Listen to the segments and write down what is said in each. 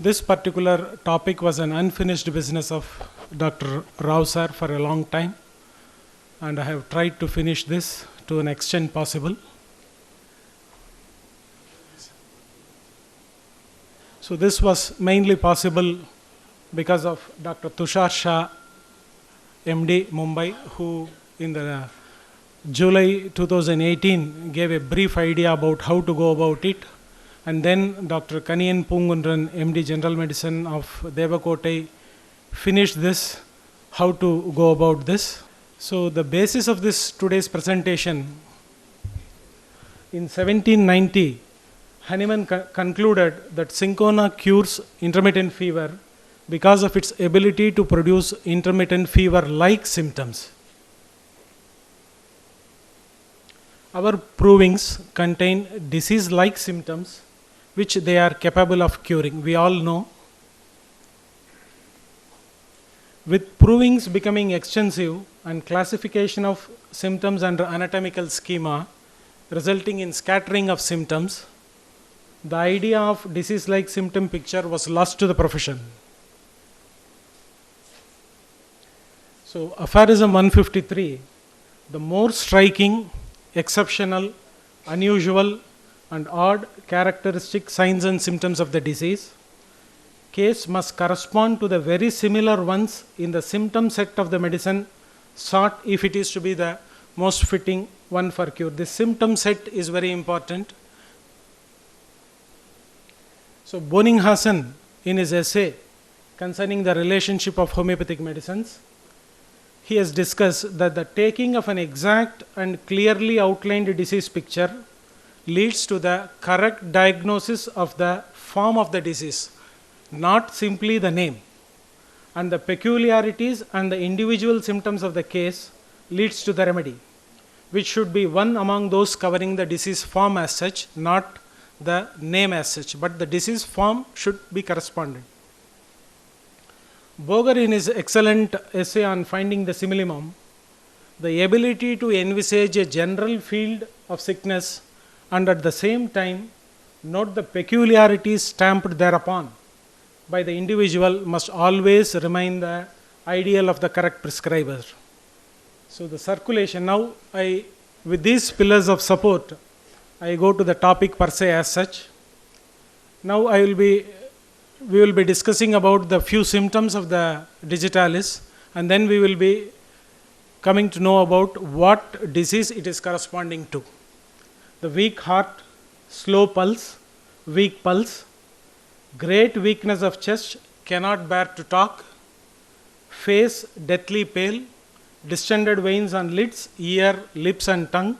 This particular topic was an unfinished business of Dr. Rao sir for a long time, and I have tried to finish this to an extent possible. So this was mainly possible because of Dr. Tushar Shah, MD, Mumbai, who in the July 2018 gave a brief idea about how to go about it. And then Dr. Kaniyan Pungundran, MD, General Medicine of Devakotai, finished this, how to go about this. So the basis of this today's presentation, in 1790, Hahnemann concluded that cinchona cures intermittent fever because of its ability to produce intermittent fever-like symptoms. Our provings contain disease-like symptoms which they are capable of curing. We all know. With provings becoming extensive and classification of symptoms under anatomical schema resulting in scattering of symptoms, the idea of disease-like symptom picture was lost to the profession. So, aphorism 153, the more striking, exceptional, unusual, and odd characteristic signs and symptoms of the disease, case must correspond to the very similar ones in the symptom set of the medicine sought if it is to be the most fitting one for cure. This symptom set is very important. So, Bonninghausen, in his essay concerning the relationship of homeopathic medicines, he has discussed that the taking of an exact and clearly outlined disease picture leads to the correct diagnosis of the form of the disease, not simply the name. And the peculiarities and the individual symptoms of the case leads to the remedy, which should be one among those covering the disease form as such, not the name as such, but the disease form should be correspondent. Boger, in his excellent essay on finding the similimum, the ability to envisage a general field of sickness and at the same time note the peculiarities stamped thereupon by the individual must always remain the ideal of the correct prescriber. So the circulation, now with these pillars of support, I go to the topic per se as such. Now we will be discussing about the few symptoms of the digitalis, and then we will be coming to know about what disease it is corresponding to. The weak heart, slow pulse, weak pulse, great weakness of chest, cannot bear to talk, face deathly pale, distended veins on lids, ear, lips and tongue,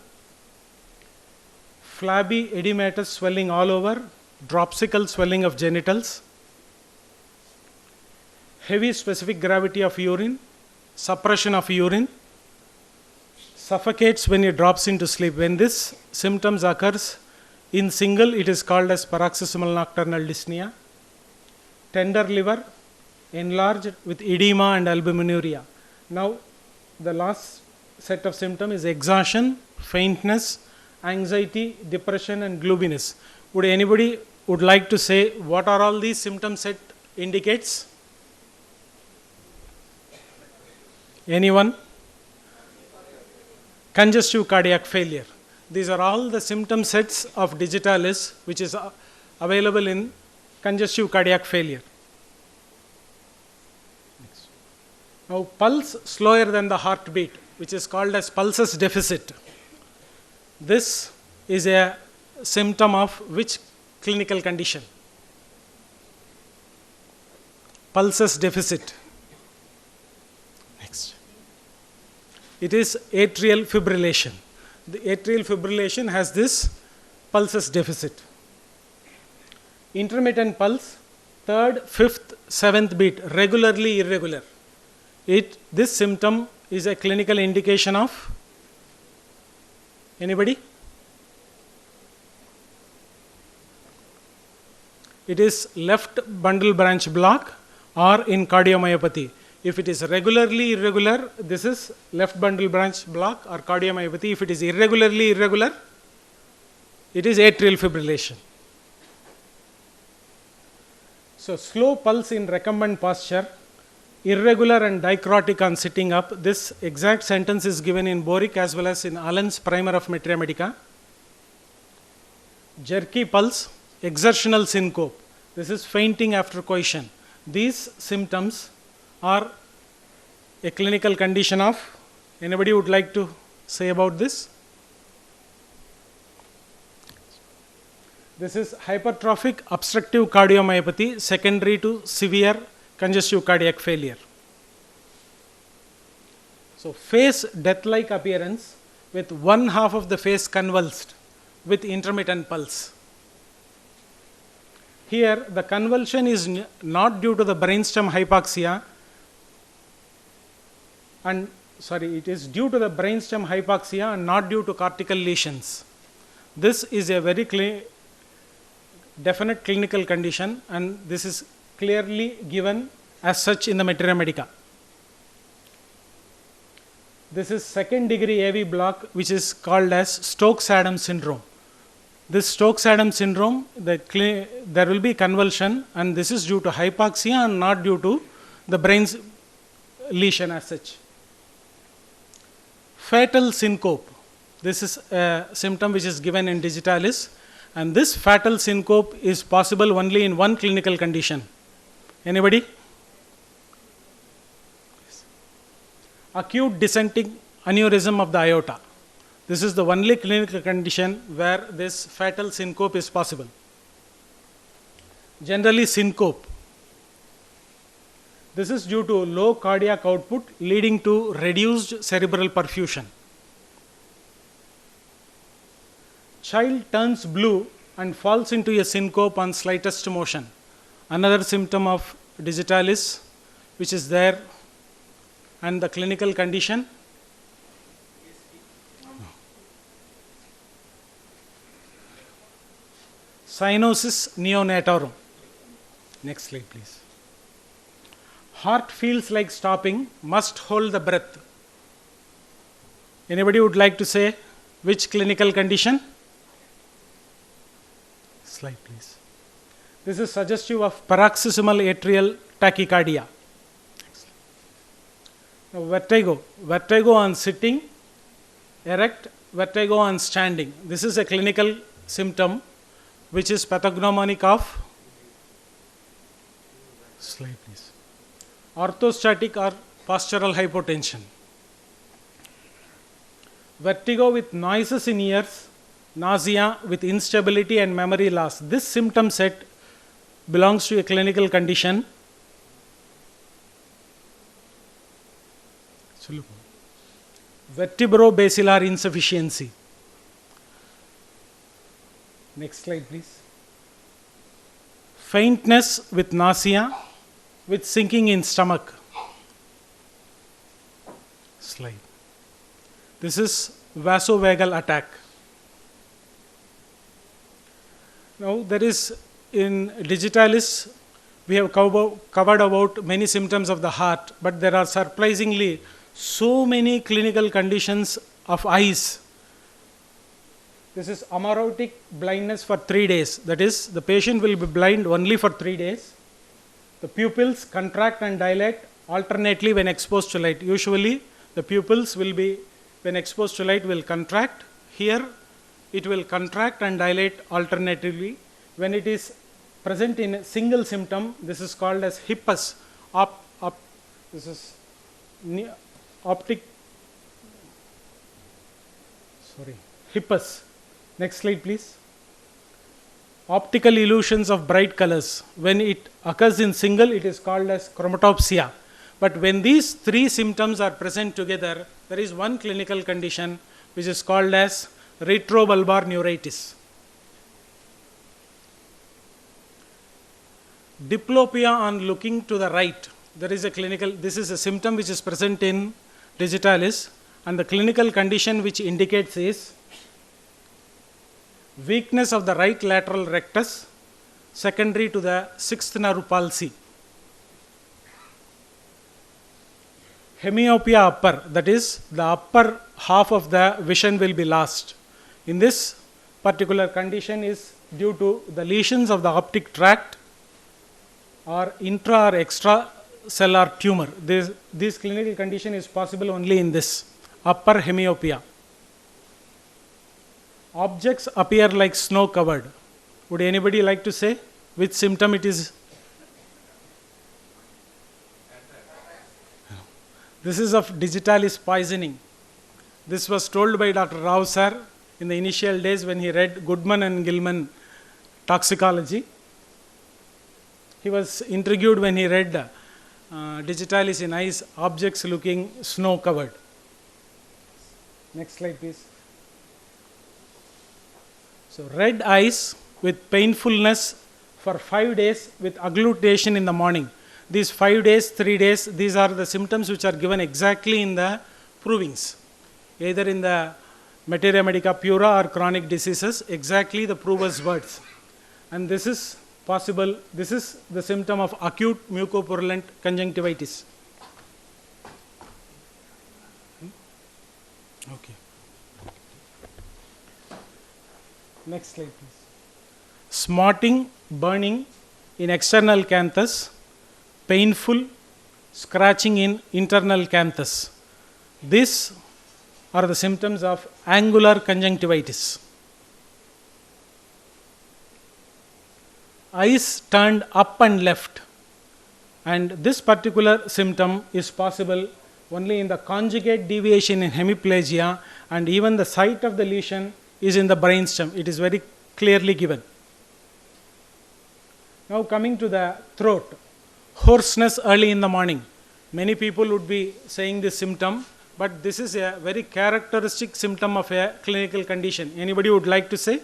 flabby edematous swelling all over, dropsical swelling of genitals, heavy specific gravity of urine, suppression of urine, suffocates when he drops into sleep. When this symptoms occurs in single, it is called as paroxysmal nocturnal dyspnea. Tender liver, enlarged with edema and albuminuria. Now, the last set of symptoms is exhaustion, faintness, anxiety, depression and gloominess. Would anybody would like to say what are all these symptom set indicates? Anyone? Congestive cardiac failure. These are all the symptom sets of digitalis which is available in congestive cardiac failure. Now, pulse slower than the heartbeat, which is called as pulsus deficit. This is a symptom of which clinical condition? Pulsus deficit. Next. It is atrial fibrillation. The atrial fibrillation has this pulsus deficit. Intermittent pulse, third, fifth, seventh beat, regularly irregular. This symptom is a clinical indication of anybody? It is left bundle branch block or in cardiomyopathy. If it is regularly irregular, this is left bundle branch block or cardiomyopathy. If it is irregularly irregular, it is atrial fibrillation. So, slow pulse in recumbent posture, irregular and dicrotic on sitting up. This exact sentence is given in Boric as well as in Allen's primer of Materia Medica. Jerky pulse, exertional syncope. This is fainting after coition. These symptoms are a clinical condition of, anybody would like to say about this? This is hypertrophic obstructive cardiomyopathy secondary to severe congestive cardiac failure. So, face death-like appearance with one half of the face convulsed with intermittent pulse. Here, the convulsion is not due to the brainstem hypoxia, it is due to the brainstem hypoxia and not due to cortical lesions. This is a very definite clinical condition, and this is clearly given as such in the Materia Medica. This is second degree AV block, which is called as Stokes-Adams syndrome. This Stokes-Adams syndrome, there will be convulsion, and this is due to hypoxia and not due to the brain's lesion as such. Fatal syncope. This is a symptom which is given in digitalis, and this fatal syncope is possible only in one clinical condition. Anybody? Acute dissenting aneurysm of the aorta. This is the only clinical condition where this fatal syncope is possible. Generally, syncope. This is due to low cardiac output leading to reduced cerebral perfusion. Child turns blue and falls into a syncope on slightest motion. Another symptom of digitalis which is there, and the clinical condition. Cyanosis neonatorum. Next slide, please. Heart feels like stopping, must hold the breath. Anybody would like to say which clinical condition? Slide, please. This is suggestive of paroxysmal atrial tachycardia. Now, vertigo. Vertigo on sitting, erect, vertigo on standing. This is a clinical symptom which is pathognomonic of, slide please, orthostatic or postural hypotension. Vertigo with noises in ears, nausea with instability and memory loss. This symptom set belongs to a clinical condition. Vertebrobasilar insufficiency. Next slide, please. Faintness with nausea, with sinking in stomach. Slide. This is vasovagal attack. Now, there is in digitalis, we have covered about many symptoms of the heart, but there are surprisingly so many clinical conditions of eyes. This is amarotic blindness for 3 days. That is, the patient will be blind only for 3 days. The pupils contract and dilate alternately when exposed to light. Usually, the pupils will be, when exposed to light, will contract. Here, it will contract and dilate alternatively. When it is present in a single symptom, this is called as hippus. This is hippus. Next slide, please. Optical illusions of bright colors. When it occurs in single, it is called as chromatopsia. But when these 3 symptoms are present together, there is one clinical condition which is called as retrobulbar neuritis. Diplopia on looking to the right. There is a clinical, this is a symptom which is present in digitalis, and the clinical condition which indicates is weakness of the right lateral rectus secondary to the 6th nerve palsy. Hemiopia upper, that is, the upper half of the vision will be lost. In this particular condition is due to the lesions of the optic tract or intra or extracellular tumor. This clinical condition is possible only in this upper hemiopia. Objects appear like snow covered. Would anybody like to say which symptom it is? This is of digitalis poisoning. This was told by Dr. Rao sir in the initial days when he read Goodman and Gilman toxicology. He was intrigued when he read digitalis in eyes, objects looking snow covered. Next slide, please. So, red eyes with painfulness for 5 days with agglutination in the morning. These 5 days, 3 days, these are the symptoms which are given exactly in the provings, either in the Materia Medica Pura or chronic diseases, exactly the prover's words. And this is possible, this is the symptom of acute mucopurulent conjunctivitis. Okay. Next slide, please. Smarting, burning in external canthus, painful scratching in internal canthus. These are the symptoms of angular conjunctivitis. Eyes turned up and left, and this particular symptom is possible only in the conjugate deviation in hemiplegia, and even the site of the lesion is in the brainstem. It is very clearly given. Now coming to the throat, hoarseness early in the morning. Many people would be saying this symptom, but this is a very characteristic symptom of a clinical condition. Anybody would like to say?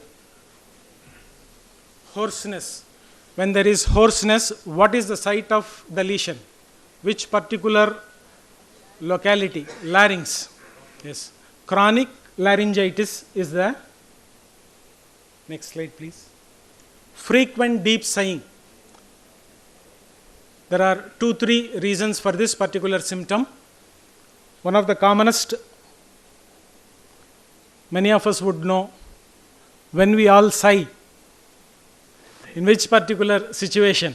Hoarseness. When there is hoarseness, what is the site of the lesion? Which particular locality? Larynx. Yes. Chronic laryngitis is the next slide, please. Frequent deep sighing. There are 2-3 reasons for this particular symptom. One of the commonest, many of us would know, when we all sigh. In which particular situation?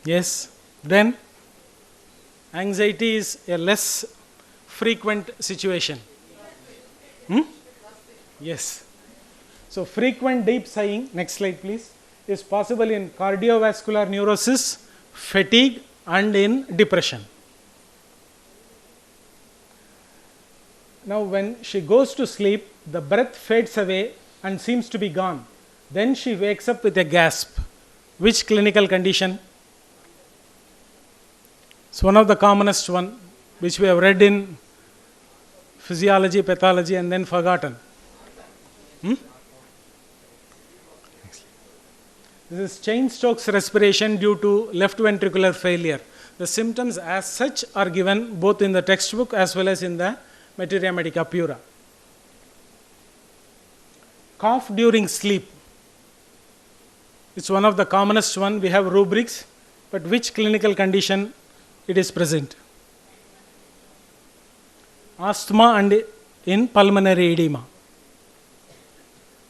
Yes. Then anxiety is a less frequent situation. Yes. So frequent deep sighing, next slide please, is possible in cardiovascular neurosis, fatigue and in depression. Now when she goes to sleep, the breath fades away and seems to be gone. Then she wakes up with a gasp. Which clinical condition? It's one of the commonest one, which we have read in physiology, pathology and then forgotten. This is Cheyne-Stokes respiration due to left ventricular failure. The symptoms as such are given both in the textbook as well as in the Materia Medica Pura. Cough during sleep. It's one of the commonest one. We have rubrics, but which clinical condition it is present? Asthma and in pulmonary edema.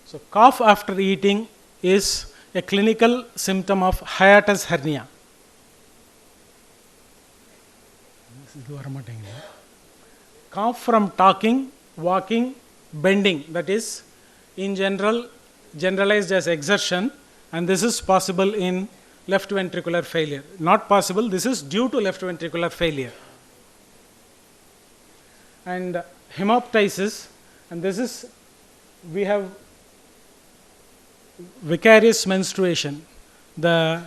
So cough after eating is a clinical symptom of hiatus hernia. Cough from talking, walking, bending, that is in general generalized as exertion, and this is possible in left ventricular failure. Not possible, this is due to left ventricular failure. And hemoptysis, and this is, we have vicarious menstruation. The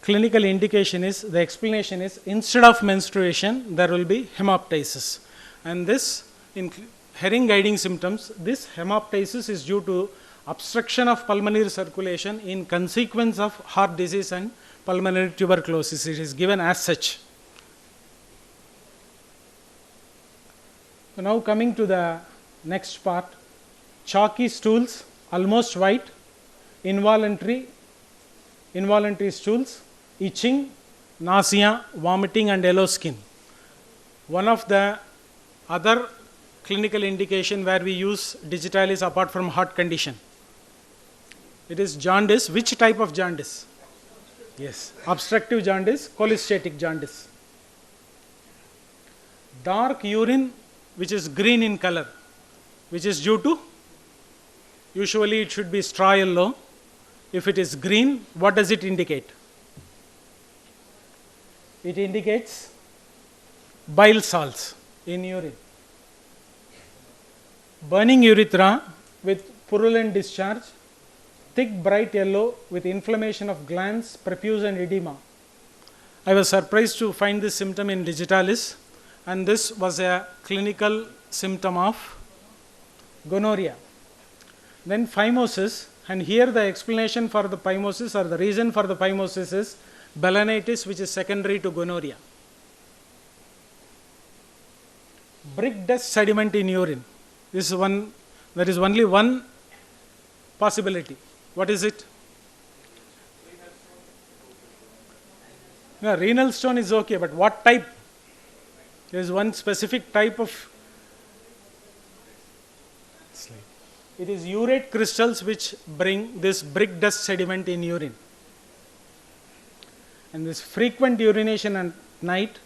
clinical indication is, the explanation is, instead of menstruation, there will be hemoptysis. And this, in Herring guiding symptoms, this hemoptysis is due to obstruction of pulmonary circulation in consequence of heart disease and pulmonary tuberculosis. It is given as such. So now coming to the next part, chalky stools, almost white, involuntary stools, itching, nausea, vomiting and yellow skin. One of the other clinical indication where we use digitalis apart from heart condition. It is jaundice. Which type of jaundice? Yes, obstructive jaundice, cholestatic jaundice. Dark urine which is green in color, which is due to, usually it should be straw yellow. If it is green, what does it indicate? It indicates bile salts in urine. Burning urethra with purulent discharge, thick bright yellow with inflammation of glands, prepuce and edema. I was surprised to find this symptom in digitalis, and this was a clinical symptom of gonorrhea. Then phimosis, and here the explanation for the phimosis or the reason for the phimosis is balanitis, which is secondary to gonorrhea. Brick dust sediment in urine. This is one, there is only one possibility. What is it? No, renal stone is okay, but what type? There is one specific type of. It is urate crystals which bring this brick dust sediment in urine. And this frequent urination at night,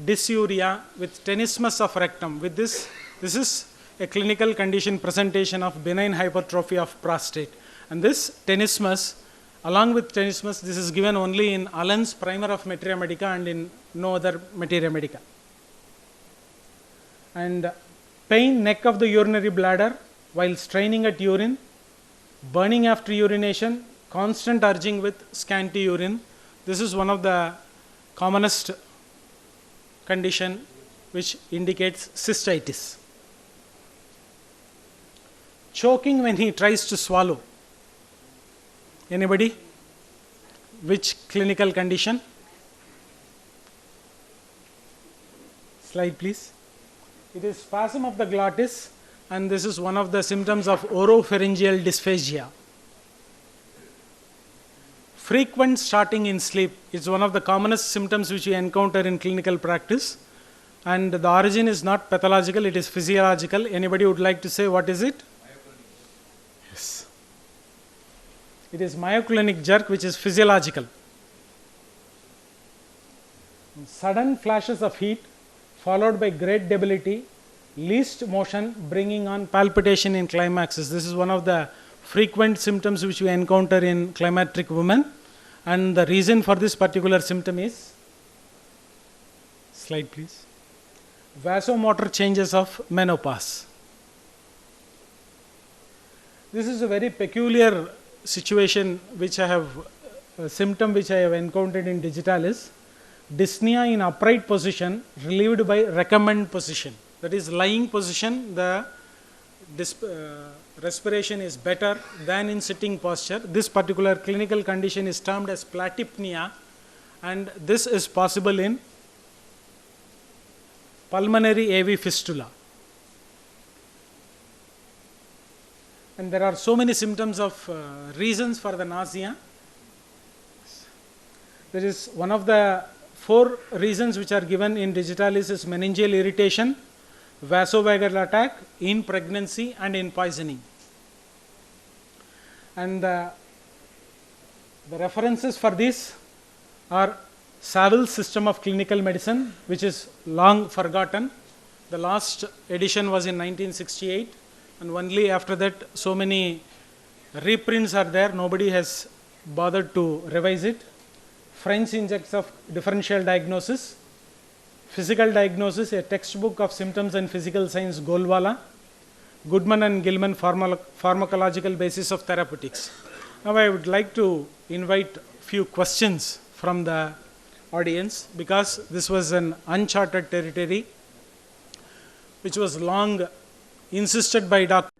dysuria with tenesmus of rectum. With this is a clinical condition presentation of benign hypertrophy of prostate. And this tenesmus, along with tenesmus, this is given only in Allen's primer of materia medica and in no other materia medica. And pain neck of the urinary bladder while straining at urine, burning after urination, constant urging with scanty urine. This is one of the commonest condition which indicates cystitis. Choking when he tries to swallow. Anybody? Which clinical condition? Slide please. It is spasm of the glottis, and this is one of the symptoms of oropharyngeal dysphagia. Frequent starting in sleep is one of the commonest symptoms which we encounter in clinical practice, and the origin is not pathological, it is physiological. Anybody would like to say what is it? Yes. It is myoclonic jerk, which is physiological. Sudden flashes of heat followed by great debility, least motion bringing on palpitation in climaxes. This is one of the frequent symptoms which we encounter in climacteric women, and the reason for this particular symptom is, slide please, vasomotor changes of menopause. This is a very peculiar situation which I have, a symptom which I have encountered in digitalis. Dyspnea in upright position relieved by recumbent position. That is, lying position, the respiration is better than in sitting posture. This particular clinical condition is termed as platypnea, and this is possible in pulmonary AV fistula. And there are so many symptoms of reasons for the nausea. There is one of the 4 reasons which are given in digitalis is meningeal irritation, vasovagal attack, in pregnancy and in poisoning. And the references for this are Saville's System of Clinical Medicine, which is long forgotten. The last edition was in 1968, and only after that so many reprints are there, nobody has bothered to revise it. French Index of Differential Diagnosis, Physical Diagnosis, a textbook of symptoms and physical signs, Golwala, Goodman and Gilman, Pharmacological Basis of Therapeutics. Now I would like to invite few questions from the audience, because this was an uncharted territory which was long insisted by Dr.